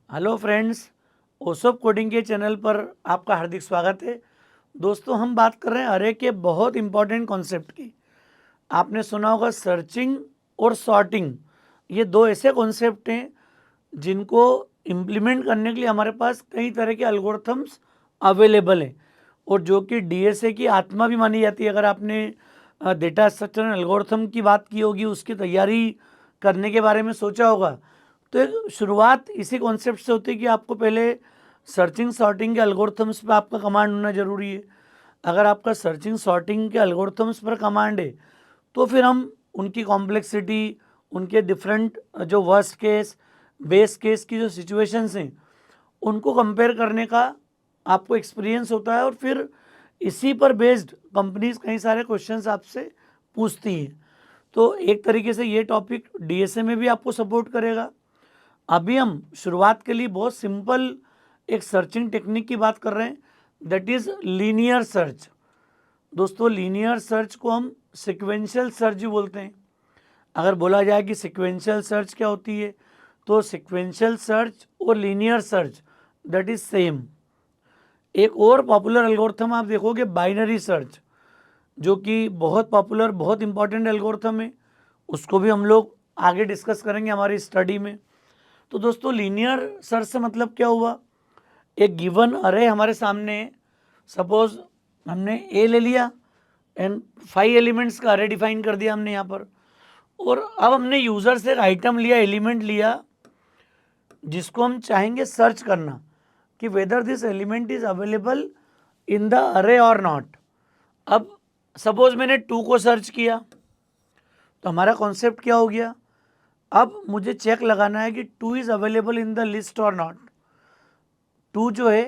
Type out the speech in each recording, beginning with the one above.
Hello friends, ओसोप coding के channel पर आपका हार्दिक स्वागत है। दोस्तों, हम बात कर रहे हैं अरे के बहुत इंपॉर्टेंट कॉन्सेप्ट की। आपने सुना होगा सर्चिंग और सॉर्टिंग। ये दो ऐसे कॉन्सेप्ट हैं जिनको इम्प्लीमेंट करने के लिए हमारे पास कई तरह के एल्गोरिथम्स अवेलेबल हैं और जो कि डीएसए की आत्मा भी मानी जाती है। अगर आपने डेटा स्ट्रक्चर एल्गोरिथम की बात की होगी, उसकी तैयारी करने के बारे में सोचा होगा, तो एक शुरुआत इसी कॉन्सेप्ट से होती है कि आपको पहले सर्चिंग सॉर्टिंग के एल्गोरिथम्स पे आपका कमांड होना ज़रूरी है। अगर आपका सर्चिंग सॉर्टिंग के एल्गोरिथम्स पर कमांड है तो फिर हम उनकी कॉम्प्लेक्सिटी, उनके डिफरेंट जो वर्स्ट केस बेस केस की जो सिचुएशंस हैं उनको कंपेयर करने का आपको एक्सपीरियंस होता है और फिर इसी पर बेस्ड कंपनीज कई सारे क्वेश्चंस आपसे पूछती हैं। तो एक तरीके से ये टॉपिक डीएसए में भी आपको सपोर्ट करेगा। अभी हम शुरुआत के लिए बहुत सिंपल एक सर्चिंग टेक्निक की बात कर रहे हैं, दैट इज़ लीनियर सर्च। दोस्तों, लीनियर सर्च को हम सिक्वेंशियल सर्च भी बोलते हैं। अगर बोला जाए कि सिक्वेंशियल सर्च क्या होती है, तो सिक्वेंशियल सर्च और linear search that is same. एक और पॉपुलर एल्गोरिथम आप देखोगे, बाइनरी सर्च, जो कि बहुत पॉपुलर, बहुत इंपॉर्टेंट एल्गोरिथम है। उसको भी हम लोग आगे डिस्कस करेंगे हमारी स्टडी में। तो दोस्तों, लीनियर सर्च से मतलब क्या हुआ, एक गिवन अरे हमारे सामने है। सपोज हमने ए ले लिया एंड 5 एलिमेंट्स का अरे डिफाइन कर दिया हमने यहाँ पर, और अब हमने यूज़र से एक आइटम लिया, एलिमेंट लिया, जिसको हम चाहेंगे सर्च करना कि whether this element is available in the अरे और नॉट। अब सपोज मैंने 2 को सर्च किया, तो हमारा कॉन्सेप्ट क्या हो गया, अब मुझे चेक लगाना है कि 2 is available in the list और नॉट। 2 जो है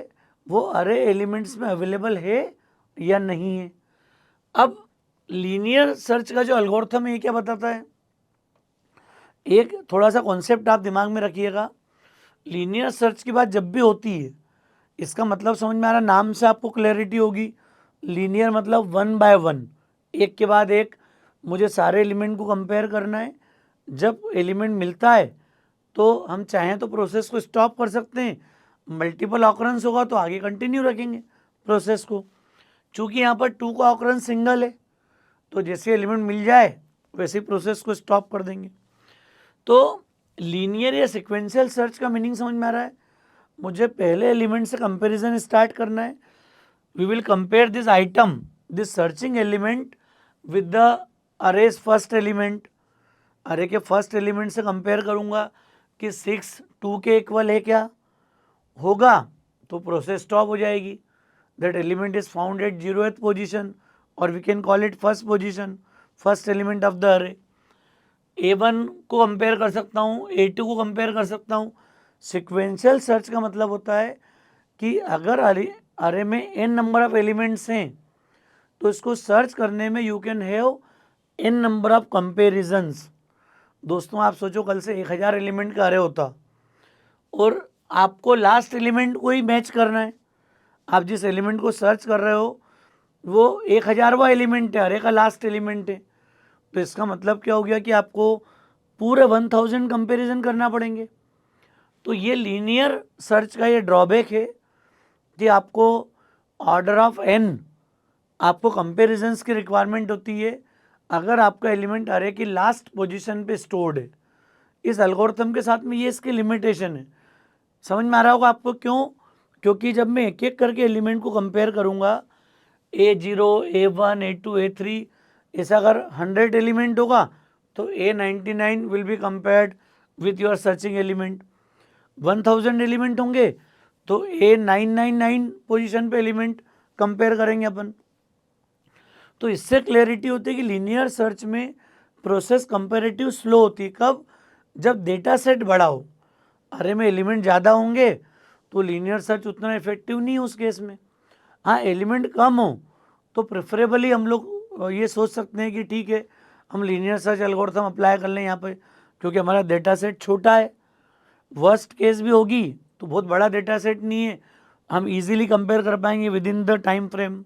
वो अरे एलिमेंट्स में अवेलेबल है या नहीं है। अब लीनियर सर्च का जो एल्गोरिथम है ये क्या बताता है, एक थोड़ा सा कॉन्सेप्ट आप दिमाग में रखिएगा। लीनियर सर्च की बात जब भी होती है, इसका मतलब समझ में आ रहा, नाम से आपको क्लैरिटी होगी। लीनियर मतलब 1 बाय 1, एक के बाद एक मुझे सारे एलिमेंट को कंपेयर करना है। जब एलिमेंट मिलता है तो हम चाहें तो प्रोसेस को स्टॉप कर सकते हैं, मल्टीपल ऑकरेंस होगा तो आगे कंटिन्यू रखेंगे प्रोसेस को। चूँकि यहाँ पर 2 का ऑकरेंस सिंगल है, तो जैसे एलिमेंट मिल जाए वैसे ही प्रोसेस को स्टॉप कर देंगे। तो लीनियर या सिक्वेंशियल सर्च का मीनिंग समझ में आ रहा है। मुझे पहले एलिमेंट से कंपैरिजन स्टार्ट करना है। We will compare this item, this searching element with the array's first element. Array के फर्स्ट एलिमेंट से कंपेयर करूंगा कि 6 2 के इक्वल है क्या, होगा तो प्रोसेस स्टॉप हो जाएगी। That element is found at 0th position, और we can call it first position, first element of the array. A1 को कंपेयर कर सकता हूँ, A2 को कंपेयर कर सकता हूँ। सिक्वेंशियल सर्च का मतलब होता है कि अगर अरे में n नंबर ऑफ एलिमेंट्स हैं तो इसको सर्च करने में you can have n number of comparisons. दोस्तों, आप सोचो कल से 1000 एलिमेंट का अरे होता और आपको लास्ट एलिमेंट को ही मैच करना है। आप जिस एलिमेंट को सर्च कर रहे हो वो 1000वां एलिमेंट है, अरे का लास्ट एलिमेंट है। तो इसका मतलब क्या हो गया कि आपको पूरे 1000 कंपैरिजन करना पड़ेंगे। तो ये लीनियर सर्च का ये ड्रॉबैक है कि आपको ऑर्डर ऑफ n आपको कंपैरिजंस की रिक्वायरमेंट होती है अगर आपका एलिमेंट अरे की लास्ट पोजीशन पे स्टोर्ड है। इस एल्गोरिथम के साथ में ये इसकी लिमिटेशन है। समझ में आ रहा होगा आपको क्यों, क्योंकि जब मैं एक एक करके एलिमेंट को कंपेयर करूँगा, A0 A1 A2 A3, ऐसा अगर 100 एलिमेंट होगा तो A99 will be compared with your searching element. 1000 element होंगे तो A999 पोजीशन पे एलिमेंट कंपेयर करेंगे अपन। तो इससे क्लैरिटी होती है कि लीनियर सर्च में प्रोसेस कंपेरेटिव स्लो होती है। कब, जब डेटा सेट बड़ा हो, अरे में एलिमेंट ज़्यादा होंगे तो लीनियर सर्च उतना इफेक्टिव नहीं है उस केस में। हाँ, एलिमेंट कम हो तो प्रेफरेबली हम लोग ये सोच सकते हैं कि ठीक है, हम लीनियर सर्च एल्गोरिथम अप्लाई कर लें यहाँ पे, क्योंकि हमारा डेटा सेट छोटा है। वर्स्ट केस भी होगी तो बहुत बड़ा डेटा सेट नहीं है, हम इजीली कंपेयर कर पाएंगे with in the time frame.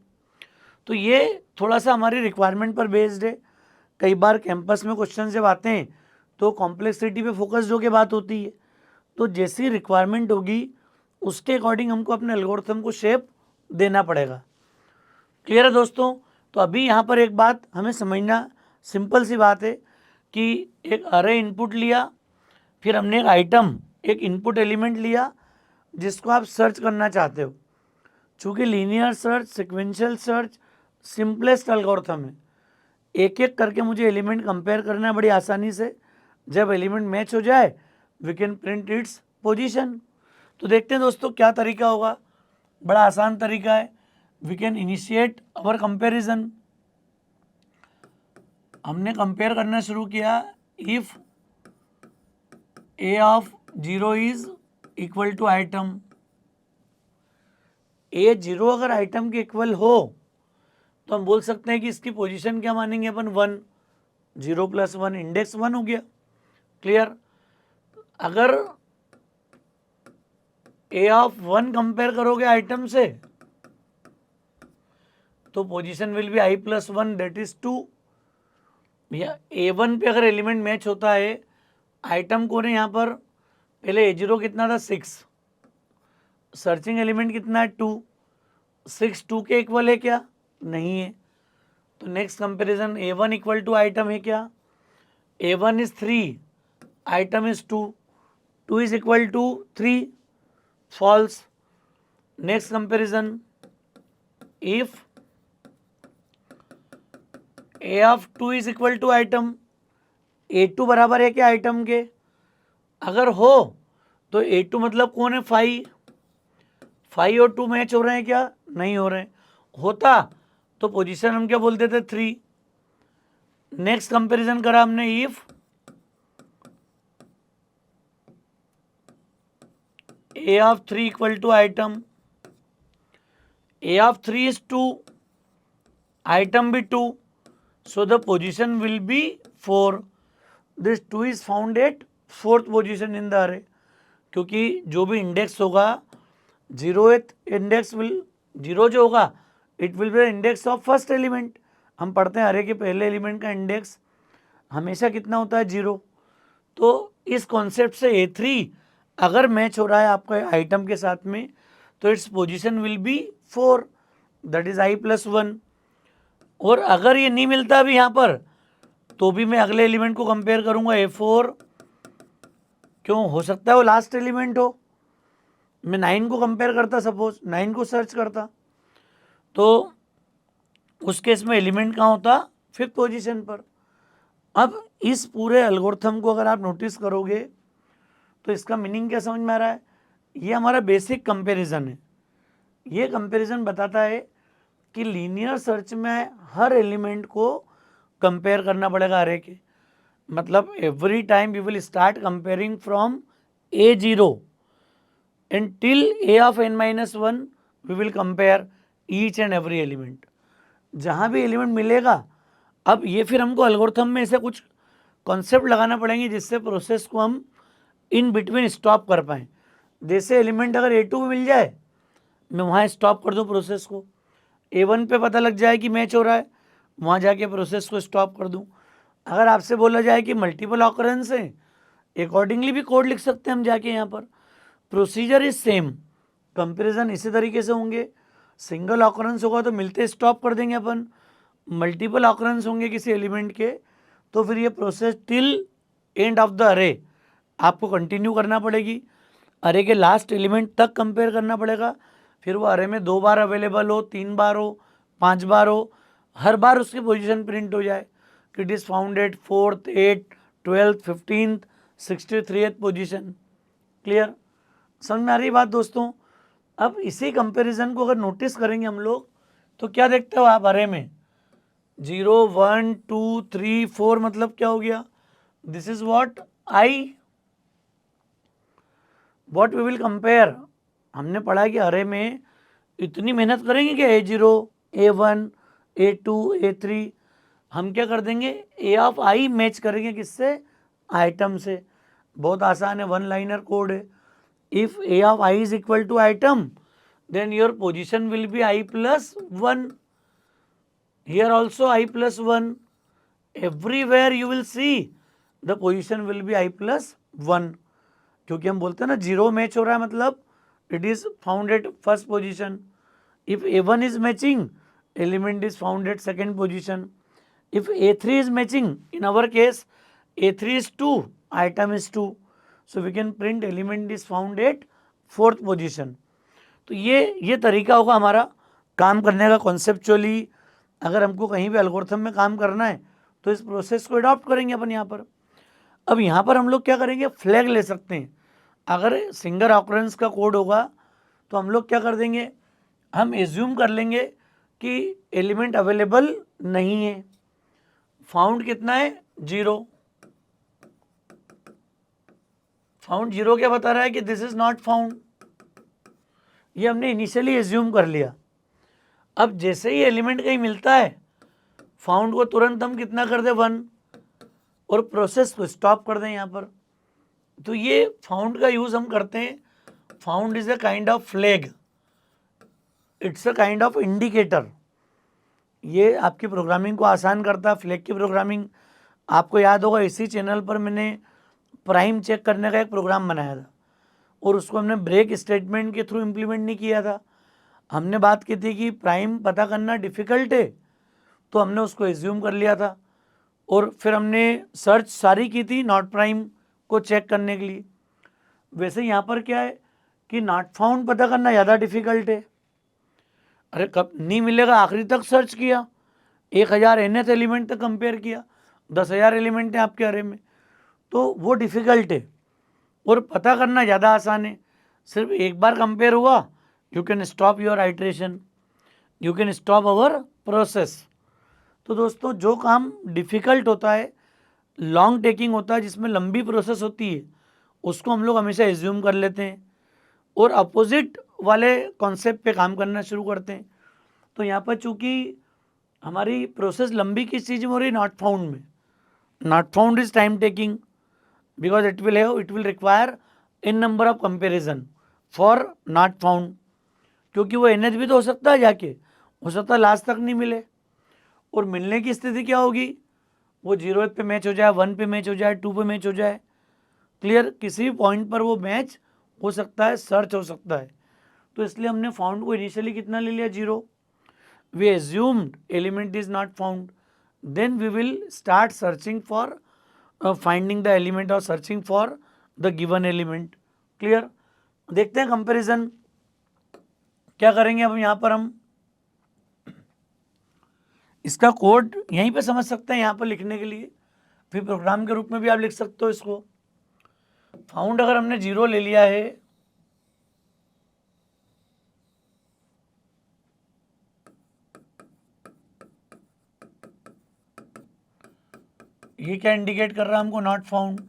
तो ये थोड़ा सा हमारी रिक्वायरमेंट पर बेस्ड है। कई बार कैंपस में क्वेश्चन जब आते हैं तो कॉम्प्लेक्सिटी पे फोकस जो के बात होती है, तो जैसी रिक्वायरमेंट होगी उसके अकॉर्डिंग हमको अपने एल्गोरिथम को शेप देना पड़ेगा। क्लियर है दोस्तों? तो अभी यहाँ पर एक बात हमें समझना, सिंपल सी बात है कि एक अरे इनपुट लिया, फिर हमने एक आइटम, एक इनपुट एलिमेंट लिया जिसको आप सर्च करना चाहते हो। चूँकि linear search, sequential search simplest algorithm है, एक एक करके मुझे एलिमेंट कंपेयर करना है बड़ी आसानी से। जब एलिमेंट मैच हो जाए we can print its position. तो देखते हैं दोस्तों क्या तरीका होगा। बड़ा आसान तरीका है। We can initiate our comparison. हमने कंपेयर करना शुरू किया। If A of 0 is equal to item, A 0 अगर आइटम के इक्वल हो तो हम बोल सकते हैं कि इसकी पोजीशन क्या मानेंगे अपन 1, 0 + 1 इंडेक्स 1 हो गया। क्लियर? अगर ए ऑफ 1 कंपेयर करोगे आइटम से तो position will be i + 1 that is 2। भैया A1 पे अगर एलिमेंट मैच होता है, आइटम कौन है यहाँ पर? पहले A0 कितना था? 6, सर्चिंग एलिमेंट कितना है? 2, 6 2 के इक्वल है क्या? नहीं है। तो next comparison A1 equal to item है क्या? A1 is 3, item is 2, 2 is equal to 3, false. Next comparison if A of 2 is equal to item, A2 बराबर है क्या आइटम के? अगर हो तो A2 मतलब कौन है? 5, 5 और 2 मैच हो रहे हैं क्या? नहीं हो रहे हैं। होता तो पोजीशन हम क्या बोलते थे? 3। नेक्स्ट कंपैरिजन करा हमने, if A of 3 equal to item, A of 3 is 2, item भी 2, so the position will be 4. This 2 is found at 4th position in the array. क्योंकि जो भी इंडेक्स होगा 0th इंडेक्स विल, 0 जो होगा it will be the index of first element. हम पढ़ते हैं अरे के पहले एलिमेंट का इंडेक्स हमेशा कितना होता है? 0। तो इस कॉन्सेप्ट से A3 अगर मैच हो रहा है आपका आइटम के साथ में तो its position will B 4, that is i + 1। और अगर ये नहीं मिलता भी यहाँ पर तो भी मैं अगले एलिमेंट को कंपेयर करूंगा A4। क्यों? हो सकता है वो लास्ट एलिमेंट हो। मैं 9 को कंपेयर करता, सपोज 9 को सर्च करता, तो उस केस में एलिमेंट कहाँ होता? 5th पोजीशन पर। अब इस पूरे एल्गोरिथम को अगर आप नोटिस करोगे तो इसका मीनिंग क्या समझ में आ रहा है? ये हमारा बेसिक कंपैरिजन है। ये कंपैरिजन बताता है कि लीनियर सर्च में हर एलिमेंट को कंपेयर करना पड़ेगा अरे के। मतलब every time we will start comparing from A0 and till A of n-1 we will compare each and every element. जहाँ भी एलिमेंट मिलेगा, अब ये फिर हमको एल्गोरिथम में ऐसे कुछ कॉन्सेप्ट लगाना पड़ेंगे जिससे प्रोसेस को हम इन बिटवीन स्टॉप कर पाएँ। जैसे एलिमेंट अगर A2 में मिल जाए, मैं वहाँ स्टॉप कर दूँ प्रोसेस को। A1 पे पता लग जाए कि मैच हो रहा है, वहाँ जाके प्रोसेस को स्टॉप कर दूँ। अगर आपसे बोला जाए कि मल्टीपल ऑकरेंस है, अकॉर्डिंगली भी कोड लिख सकते हैं हम जाके यहाँ पर। प्रोसीजर इज सेम, कंपैरिजन इसी तरीके से होंगे। सिंगल ऑकरेंस होगा तो मिलते स्टॉप कर देंगे अपन, मल्टीपल ऑकरेंस होंगे किसी एलिमेंट के तो फिर ये process till end of the अरे आपको कंटिन्यू करना पड़ेगी। अरे के लास्ट एलिमेंट तक कंपेयर करना पड़ेगा। फिर वो अरे में 2 बार अवेलेबल हो, 3 बार हो, 5 बार हो, हर बार उसकी पोजीशन प्रिंट हो जाए कि it is found at 4th, 8th, 12th, 15th, 63th position. Clear? समझ में आ रही बात दोस्तों? अब इसी कंपैरिजन को अगर नोटिस करेंगे हम लोग तो क्या देखते हो आप? अरे में 0, 1, 2, 3, 4 मतलब क्या हो गया? This is what what we will compare. हमने पढ़ा कि अरे में इतनी मेहनत करेंगे कि A0, A1, A2, A3 हम क्या कर देंगे? A ऑफ I मैच करेंगे किससे? आइटम से। बहुत आसान है, 1 लाइनर कोड है। If A of I is equal to item then your position will be I + 1। Here also I + 1. Everywhere you will see the position will be I + 1. क्योंकि हम बोलते हैं ना जीरो मैच हो रहा है मतलब it is found at first position. If A1 is matching, element is found eight second position. If A3 is matching, in our case A3 is 2, item is 2, so we can print element is found at fourth position. तो ये तरीका होगा हमारा काम करने का conceptually. अगर हमको कहीं भी एल्गोरिथम में काम करना है तो इस प्रोसेस को अडॉप्ट करेंगे अपन यहाँ पर. अब यहाँ पर हम लोग क्या करेंगे, फ्लैग ले सकते हैं. अगर सिंगल ऑकरेंस का कोड होगा तो हम लोग क्या कर देंगे, हम एज्यूम कर लेंगे कि एलिमेंट अवेलेबल नहीं है. फाउंड कितना है, 0. फाउंड 0 क्या बता रहा है कि दिस इज नॉट फाउंड. ये हमने इनिशियली एज्यूम कर लिया. अब जैसे ही एलिमेंट कहीं मिलता है, फाउंड को तुरंत हम कितना कर दे, 1, और प्रोसेस को स्टॉप कर दें यहाँ पर. तो ये फाउंड का यूज हम करते हैं. Found is a kind of flag, it's a kind of indicator. ये आपकी प्रोग्रामिंग को आसान करता है. फ्लैग की प्रोग्रामिंग आपको याद होगा, इसी चैनल पर मैंने प्राइम चेक करने का एक प्रोग्राम बनाया था और उसको हमने ब्रेक स्टेटमेंट के थ्रू इम्प्लीमेंट नहीं किया था. हमने बात की थी कि प्राइम पता करना डिफ़िकल्ट है, तो हमने उसको एज्यूम कर लिया था और फिर हमने सर्च सारी की थी नॉट प्राइम को चेक करने के लिए. वैसे यहाँ पर क्या है कि नॉट फाउंड पता करना ज़्यादा डिफ़िकल्ट है. अरे कब नहीं मिलेगा, आखिरी तक सर्च किया, 1000 nth एलिमेंट तक कंपेयर किया, 10,000 एलिमेंट हैं आपके अरे में, तो वो डिफ़िकल्ट है. और पता करना ज़्यादा आसान है. सिर्फ एक बार कंपेयर हुआ, you can stop your iteration, you can stop our process. तो दोस्तों जो काम डिफ़िकल्ट होता है, लॉन्ग टेकिंग होता है, जिसमें लंबी प्रोसेस होती है, उसको हम लोग हमेशा एज्यूम कर लेते हैं और अपोजिट वाले कॉन्सेप्ट पे काम करना शुरू करते हैं. तो यहाँ पर चूँकि हमारी प्रोसेस लंबी किस चीज़ में हो रही है, नॉट फाउंड में. Not found is time taking because it will require n number of comparison for not found. क्योंकि वो nth भी तो हो सकता है, जाके हो सकता है लास्ट तक नहीं मिले, और मिलने की स्थिति क्या होगी, वो 0 पे मैच हो जाए, 1 पे मैच हो जाए, 2 पे मैच हो जाए. क्लियर, किसी भी पॉइंट पर वो मैच हो सकता है, सर्च हो सकता है. तो इसलिए हमने फाउंड को इनिशियली कितना ले लिया, 0. We assumed element is not found, then we will start searching for finding the element और searching for the given element. Clear, देखते हैं कंपैरिजन क्या करेंगे. अब यहाँ पर हम इसका कोड यहीं पे समझ सकते हैं, यहाँ पर लिखने के लिए, फिर प्रोग्राम के रूप में भी आप लिख सकते हो इसको. फाउंड अगर हमने 0 ले लिया है, ये क्या इंडिकेट कर रहा है हमको, नॉट फाउंड.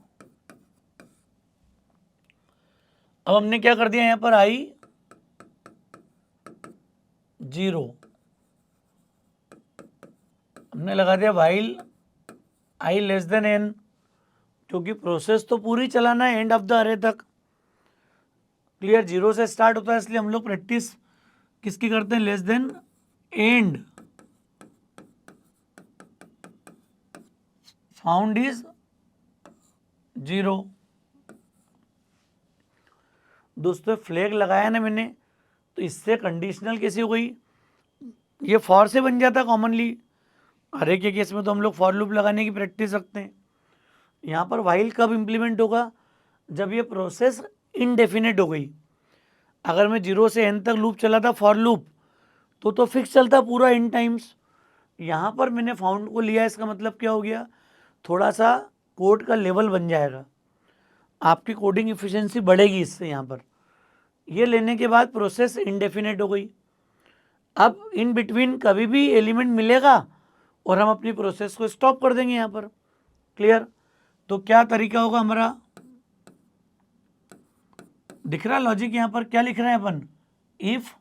अब हमने क्या कर दिया यहाँ पर, i 0, हमने लगा दिया while i less than n, क्योंकि प्रोसेस तो पूरी चलाना है एंड ऑफ द अरे तक. क्लियर, 0 से स्टार्ट होता है, इसलिए हम लोग प्रैक्टिस किसकी करते हैं, less than and. Found is 0. दोस्तों फ्लैग लगाया ना मैंने, तो इससे कंडीशनल कैसी हो गई, ये फॉर से बन जाता कॉमनली. अरे के केस में तो हम लोग फॉर लूप लगाने की प्रैक्टिस रखते हैं. यहाँ पर व्हाइल कब इम्प्लीमेंट होगा, जब ये प्रोसेस इनडेफिनेट हो गई. अगर मैं 0 से n तक लूप चलाता फॉर लूप, तो फिक्स चलता पूरा n टाइम्स. यहाँ पर मैंने फाउंड को लिया, इसका मतलब क्या हो गया, थोड़ा सा कोड का लेवल बन जाएगा, आपकी कोडिंग इफिशिएंसी बढ़ेगी इससे. यहाँ पर ये लेने के बाद प्रोसेस इनडेफिनेट हो गई. अब इन बिटवीन कभी भी एलिमेंट मिलेगा और हम अपनी प्रोसेस को स्टॉप कर देंगे यहाँ पर. क्लियर, तो क्या तरीका होगा हमारा, दिख रहा लॉजिक यहाँ पर क्या लिख रहे हैं अपन, if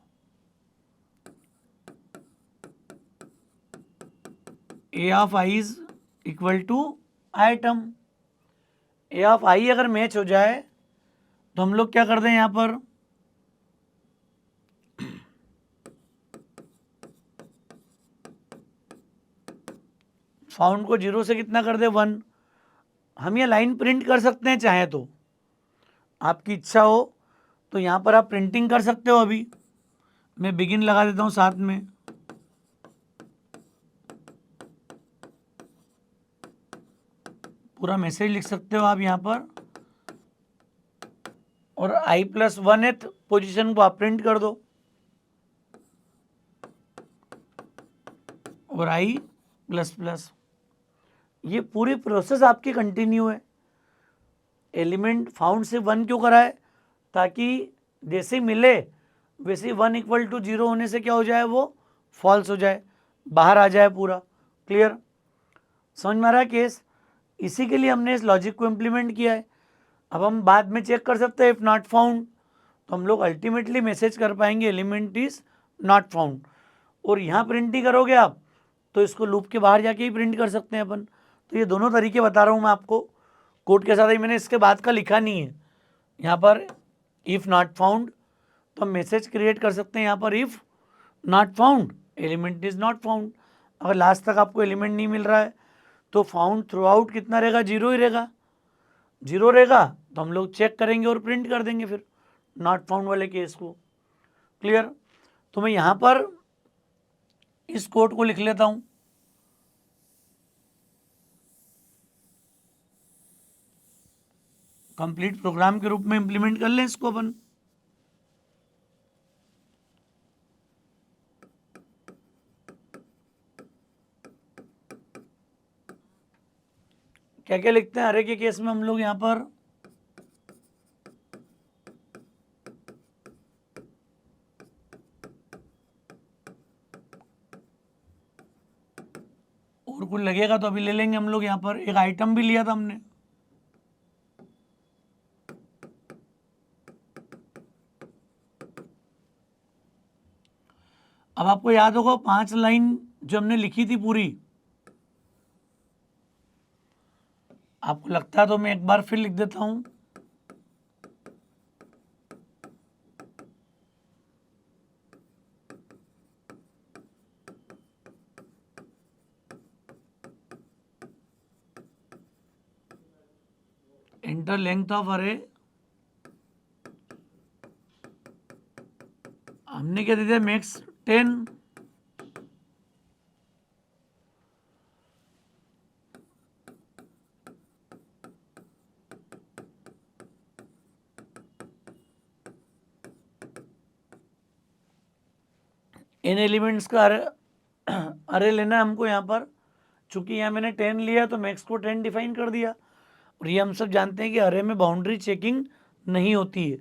a of i is equal to item. a of i अगर मैच हो जाए तो हम लोग क्या कर दें, यहाँ पर फाउंड को 0 से कितना कर दे, 1. हम ये लाइन प्रिंट कर सकते हैं चाहे तो, आपकी इच्छा हो तो यहाँ पर आप प्रिंटिंग कर सकते हो। अभी मैं बिगिन लगा देता हूँ साथ में, पूरा मैसेज लिख सकते हो आप यहाँ पर, और i+1th पोजीशन को आप प्रिंट कर दो, और i++। ये पूरी प्रोसेस आपकी कंटिन्यू है। एलिमेंट फाउंड से 1 क्यों करा है? ताकि जैसे मिले वैसे 1 = 0 होने से क्या हो जाए, वो फॉल्स हो जाए, बाहर आ जाए पूरा। क्लियर? समझ में आ रहा है केस? इसी के लिए हमने इस लॉजिक को इम्प्लीमेंट किया है। अब हम बाद में चेक कर सकते हैं इफ़ नॉट फाउंड, तो हम लोग अल्टीमेटली मैसेज कर पाएंगे एलिमेंट इज नॉट फाउंड। और यहाँ प्रिंट ही करोगे आप तो इसको लूप के बाहर जाके ही प्रिंट कर सकते हैं अपन। तो ये दोनों तरीके बता रहा हूँ मैं आपको, कोड के साथ ही। मैंने इसके बाद का लिखा नहीं है यहाँ पर। इफ़ नॉट फाउंड तो हम मैसेज क्रिएट कर सकते हैं यहाँ पर, if not found element is not found. अगर लास्ट तक आपको एलिमेंट नहीं मिल रहा है तो फाउंड थ्रू आउट कितना रहेगा? 0 ही रहेगा। 0 रहेगा तो हम लोग चेक करेंगे और प्रिंट कर देंगे फिर नॉट फाउंड वाले केस को। क्लियर? तो मैं यहाँ पर इस कोड को लिख लेता हूँ। कंप्लीट प्रोग्राम के रूप में इंप्लीमेंट कर लें इसको अपन। क्या क्या लिखते हैं अरे के केस में हम लोग यहाँ पर? और कुछ लगेगा तो अभी ले लेंगे हम लोग। यहाँ पर एक आइटम भी लिया था हमने। अब आपको याद होगा 5 लाइन जो हमने लिखी थी पूरी, आपको लगता है तो मैं एक बार फिर लिख देता हूँ। एंटर लेंथ ऑफ अरे, हमने क्या दे दिया? मैक्स 10। इन एलिमेंट्स का अरे लेना है हमको यहाँ पर। चूंकि यहाँ मैंने 10 लिया तो मैक्स को 10 डिफाइन कर दिया। और ये हम सब जानते हैं कि अरे में बाउंड्री चेकिंग नहीं होती है।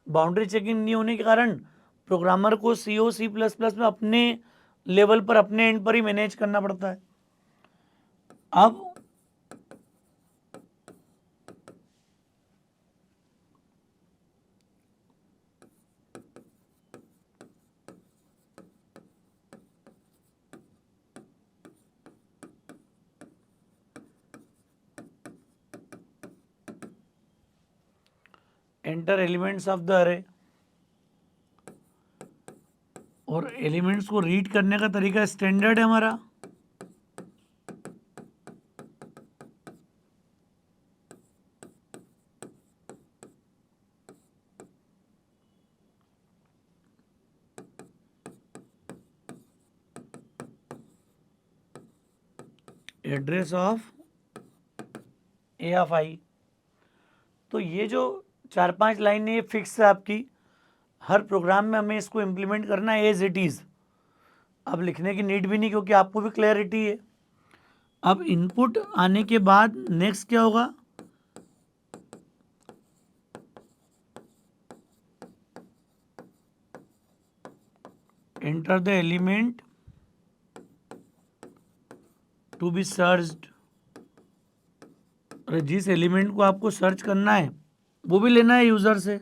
बाउंड्री चेकिंग नहीं होने के कारण प्रोग्रामर को C++ में अपने लेवल पर, अपने एंड पर ही मैनेज करना पड़ता है। अब एंटर एलिमेंट्स ऑफ द अरे, और एलिमेंट्स को रीड करने का तरीका स्टैंडर्ड है हमारा। एड्रेस ऑफ ए ऑफ आई। तो ये जो 4-5 लाइन है ये फिक्स है आपकी। हर प्रोग्राम में हमें इसको इम्प्लीमेंट करना है एज इट इज़। अब लिखने की नीड भी नहीं, क्योंकि आपको भी क्लैरिटी है। अब इनपुट आने के बाद नेक्स्ट क्या होगा? Enter the element to be searched. Array जिस एलिमेंट को आपको सर्च करना है वो भी लेना है यूजर से।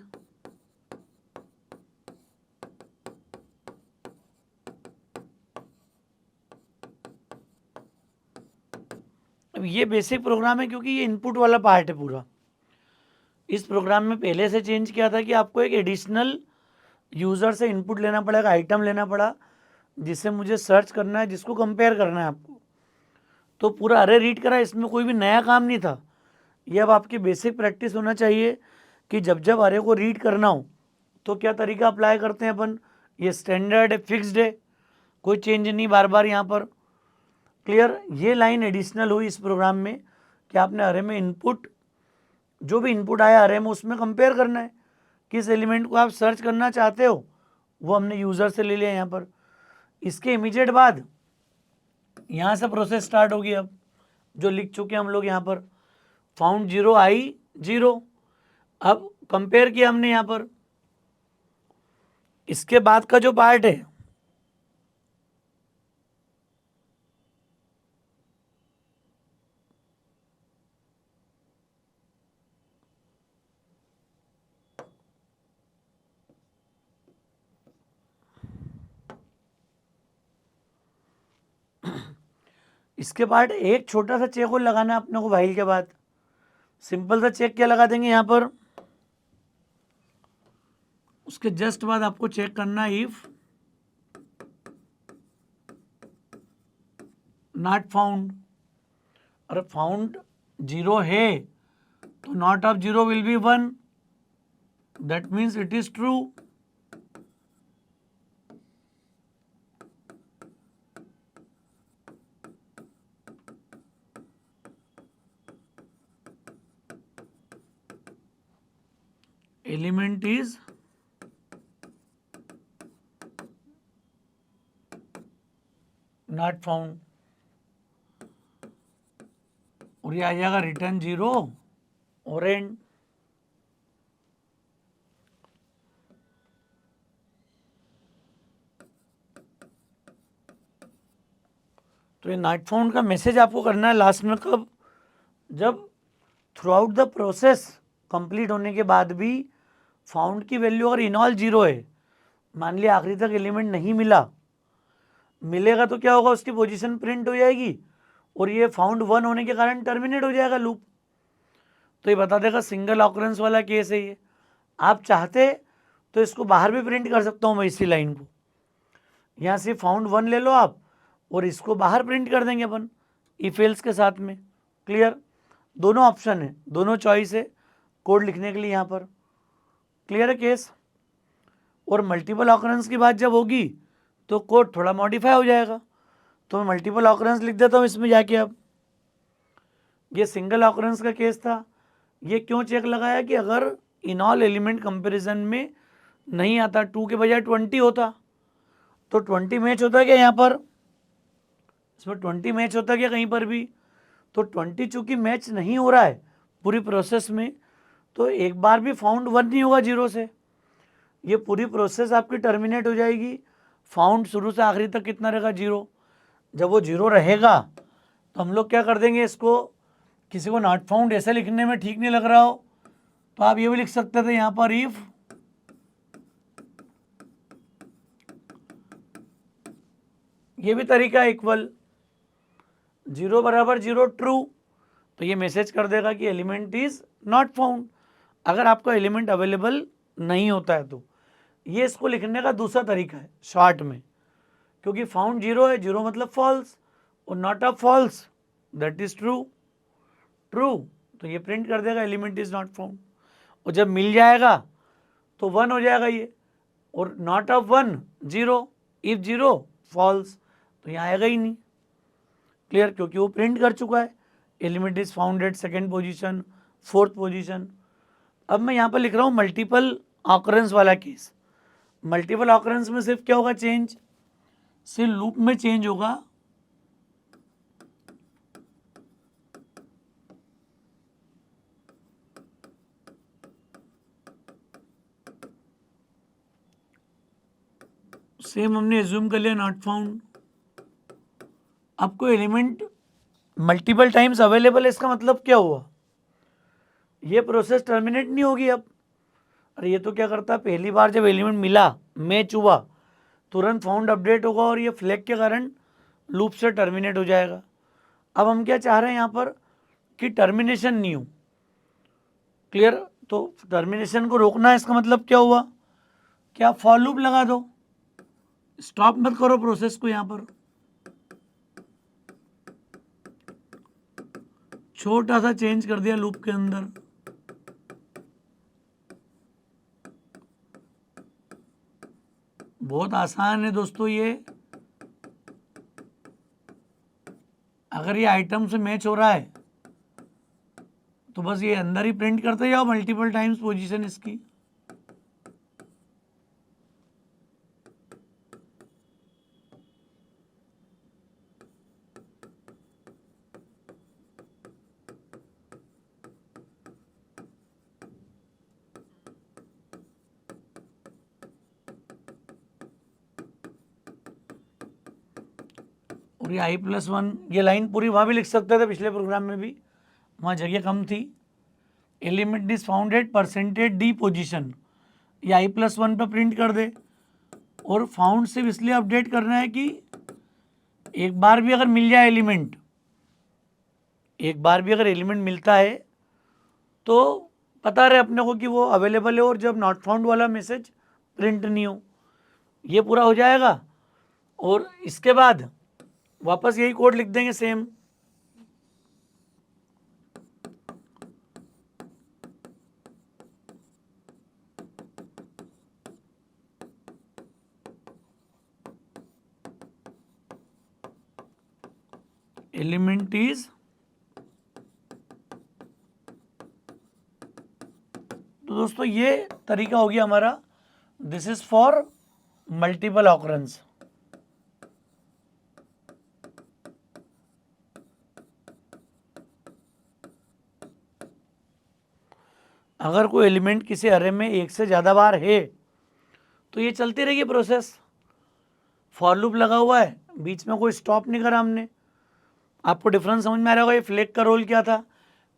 अब ये बेसिक प्रोग्राम है क्योंकि ये इनपुट वाला पार्ट है पूरा। इस प्रोग्राम में पहले से चेंज किया था कि आपको एक एडिशनल यूज़र से इनपुट लेना पड़ेगा, आइटम लेना पड़ा, जिसे मुझे सर्च करना है, जिसको कंपेयर करना है आपको। तो पूरा अरे रीड करा, इसमें कोई भी नया काम नहीं था। ये अब आपकी बेसिक प्रैक्टिस होना चाहिए कि जब जब अरे को रीड करना हो तो क्या तरीका अप्लाई करते हैं अपन, ये स्टैंडर्ड है, फिक्स्ड है, कोई चेंज नहीं बार बार यहाँ पर। क्लियर, ये लाइन एडिशनल हुई इस प्रोग्राम में कि आपने अरे में इनपुट, जो भी इनपुट आया अरे में उसमें कंपेयर करना है, किस एलिमेंट को आप सर्च करना चाहते हो वो हमने यूज़र से ले लिया यहाँ पर। इसके इमीडिएट बाद यहाँ से प्रोसेस स्टार्ट होगी। अब जो लिख चुके हम लोग यहाँ पर, फाउंड 0 आई 0, अब कंपेयर किया हमने यहाँ पर। इसके बाद का जो पार्ट है इसके बाद एक छोटा सा चेक और लगाना है अपने को व्हाइल के बाद। सिंपल सा चेक क्या लगा देंगे यहाँ पर, उसके जस्ट बाद आपको चेक करना है इफ नॉट फाउंड। अरे फाउंड 0 है तो not of 0 will be 1, that means it is true. Element is not found, और ये आ जाएगा रिटर्न 0 और एंड। तो ये नॉट फाउंड का मैसेज आपको करना है लास्ट में कब, जब through out the process complete होने के बाद भी फाउंड की वैल्यू अगर इनऑल 0 है, मान लिया आखिरी तक एलिमेंट नहीं मिला, मिलेगा तो क्या होगा, उसकी पोजीशन प्रिंट हो जाएगी और ये फाउंड 1 होने के कारण टर्मिनेट हो जाएगा लूप। तो ये बता देगा सिंगल ऑकरेंस वाला केस है ये। आप चाहते तो इसको बाहर भी प्रिंट कर सकता हूँ मैं, इसी लाइन को यहाँ से फाउंड 1 ले लो आप और इसको बाहर प्रिंट कर देंगे अपन इफ एल्स के साथ में। क्लियर, दोनों ऑप्शन है, दोनों चॉइस है कोड लिखने के लिए यहाँ पर। क्लियर है केस। और मल्टीपल ऑकरेंस की बात जब होगी तो कोड थोड़ा मॉडिफाई हो जाएगा। तो मैं मल्टीपल ऑकरेंस लिख देता हूँ इसमें जाके। अब ये सिंगल ऑकरेंस का केस था, ये क्यों चेक लगाया कि अगर इन ऑल एलिमेंट कंपैरिजन में नहीं आता, 2 के बजाय 20 होता तो 20 मैच होता क्या यहाँ पर, इसमें 20 मैच होता क्या कहीं पर भी, तो 20 चूंकि मैच नहीं हो रहा है पूरी प्रोसेस में, तो एक बार भी फाउंड 1 नहीं होगा 0 से, ये पूरी प्रोसेस आपकी टर्मिनेट हो जाएगी। फाउंड शुरू से आखिरी तक कितना रहेगा 0। जब वो 0 रहेगा तो हम लोग क्या कर देंगे, इसको किसी को नॉट फाउंड ऐसे लिखने में ठीक नहीं लग रहा हो तो आप ये भी लिख सकते थे यहाँ पर इफ ये भी तरीका इक्वल 0 बराबर 0 ट्रू, तो ये मैसेज कर देगा कि एलिमेंट इज नॉट फाउंड अगर आपका एलिमेंट अवेलेबल नहीं होता है तो। ये इसको लिखने का दूसरा तरीका है शॉर्ट में, क्योंकि फाउंड 0 है, 0 मतलब फॉल्स और not a false that is true, true तो ये प्रिंट कर देगा एलिमेंट इज नॉट फाउंड। और जब मिल जाएगा तो 1 हो जाएगा ये, और नॉट ऑफ 1 0, इफ 0 फॉल्स, तो यहाँ आएगा ही नहीं। क्लियर, क्योंकि वो प्रिंट कर चुका है element is found eight second position, fourth position. अब मैं यहाँ पर लिख रहा हूँ मल्टीपल ऑकरेंस वाला केस। मल्टीपल ऑकरेंस में सिर्फ क्या होगा चेंज, सिर्फ लूप में चेंज होगा, सेम हमने एज्यूम कर लिया नॉट फाउंड। आपको एलिमेंट मल्टीपल टाइम्स अवेलेबल है, इसका मतलब क्या हुआ, ये प्रोसेस टर्मिनेट नहीं होगी अब। अरे ये तो क्या करता है, पहली बार जब एलिमेंट मिला मैच हुआ तुरंत फाउंड अपडेट होगा और ये फ्लैग के कारण लूप से टर्मिनेट हो जाएगा। अब हम क्या चाह रहे हैं यहाँ पर कि टर्मिनेशन नहीं हो। क्लियर, तो टर्मिनेशन को रोकना है, इसका मतलब क्या हुआ कि आप फॉर लूप लगा दो, स्टॉप मत करो प्रोसेस को। यहाँ पर छोटा सा चेंज कर दिया लूप के अंदर, बहुत आसान है दोस्तों ये। अगर ये आइटम से मैच हो रहा है तो बस ये अंदर ही प्रिंट करते जाओ मल्टीपल टाइम्स पोजीशन इसकी। और ये I+1 ये लाइन पूरी वहाँ भी लिख सकते थे पिछले प्रोग्राम में भी, वहाँ जगह कम थी। Element is found eight percentage D position, ये I+1 पे प्रिंट कर दे। और फाउंड सिर्फ इसलिए अपडेट करना है कि एक बार भी अगर मिल जाए एलिमेंट, एक बार भी अगर एलिमेंट मिलता है तो पता रहे अपने को कि वो अवेलेबल है, और जब नॉट फाउंड वाला मैसेज प्रिंट नहीं हो। ये पूरा हो जाएगा और इसके बाद वापस यही कोड लिख देंगे सेम। एलिमेंट इज, तो दोस्तों ये तरीका हो गया हमारा। This is for multiple occurrence. अगर कोई एलिमेंट किसी अरे में एक से ज़्यादा बार है तो ये चलती रहेगी प्रोसेस। फॉर लूप लगा हुआ है, बीच में कोई स्टॉप नहीं करा हमने। आपको डिफरेंस समझ में आ रहा होगा। ये फ्लैग का रोल क्या था,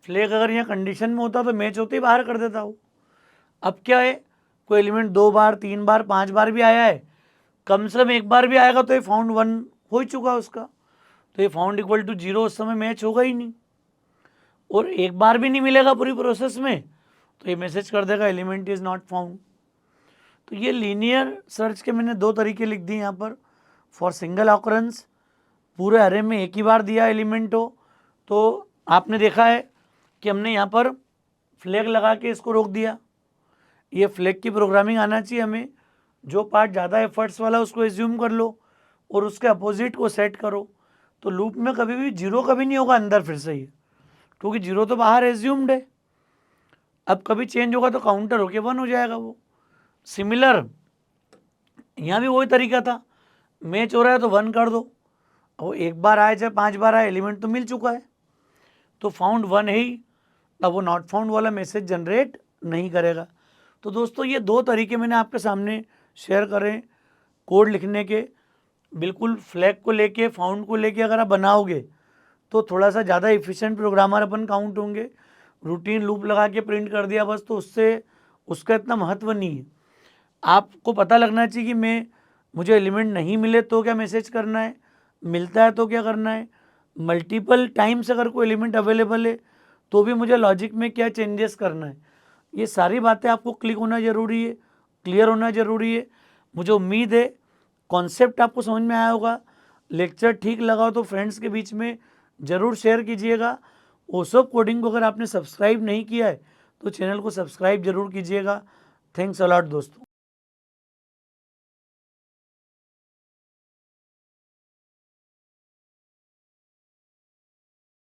फ्लैग अगर यहाँ कंडीशन में होता तो मैच होते ही बाहर कर देता हो। अब क्या है, कोई एलिमेंट 2 बार 3 बार 5 बार भी आया है, कम से कम एक बार भी आएगा तो ये फाउंड 1 हो ही चुका उसका, तो ये फाउंड इक्वल टू 0 उस समय मैच होगा ही नहीं। और एक बार भी नहीं मिलेगा पूरी प्रोसेस में तो ये मैसेज कर देगा एलिमेंट इज़ नॉट फाउंड। तो ये लीनियर सर्च के मैंने 2 तरीके लिख दिए यहाँ पर। फॉर सिंगल ऑकरेंस, पूरे अरे में एक ही बार दिया एलिमेंट हो तो आपने देखा है कि हमने यहाँ पर फ्लैग लगा के इसको रोक दिया। ये फ्लैग की प्रोग्रामिंग आना चाहिए हमें। जो पार्ट ज़्यादा एफर्ट्स वाला उसको एज्यूम कर लो और उसके अपोजिट को सेट करो। तो लूप में कभी भी 0 कभी नहीं होगा अंदर फिर से ही, क्योंकि 0 तो बाहर एज्यूम्ड है। अब कभी चेंज होगा तो काउंटर होके 1 हो जाएगा वो। सिमिलर यहाँ भी वही तरीका था, मैच हो रहा है तो 1 कर दो। और एक बार आए चाहे 5 बार आए, एलिमेंट तो मिल चुका है तो फाउंड 1 है ही, तब वो नॉट फाउंड वाला मैसेज जनरेट नहीं करेगा। तो दोस्तों ये 2 तरीके मैंने आपके सामने शेयर करें कोड लिखने के। बिल्कुल फ्लैग को लेके फाउंड को लेके अगर आप बनाओगे तो थोड़ा सा ज़्यादा इफ़िशिएंट प्रोग्रामर अपन काउंट होंगे। रूटीन लूप लगा के प्रिंट कर दिया बस, तो उससे उसका इतना महत्व नहीं है। आपको पता लगना चाहिए कि मुझे एलिमेंट नहीं मिले तो क्या मैसेज करना है, मिलता है तो क्या करना है, मल्टीपल टाइम्स अगर कोई एलिमेंट अवेलेबल है तो भी मुझे लॉजिक में क्या चेंजेस करना है। ये सारी बातें आपको क्लिक होना ज़रूरी है, क्लियर होना ज़रूरी है। मुझे उम्मीद है कॉन्सेप्ट आपको समझ में आया होगा। लेक्चर ठीक लगा हो तो फ्रेंड्स के बीच में ज़रूर शेयर कीजिएगा। ओसोप कोडिंग को अगर आपने सब्सक्राइब नहीं किया है तो चैनल को सब्सक्राइब जरूर कीजिएगा। थैंक्स अ लॉट दोस्तों।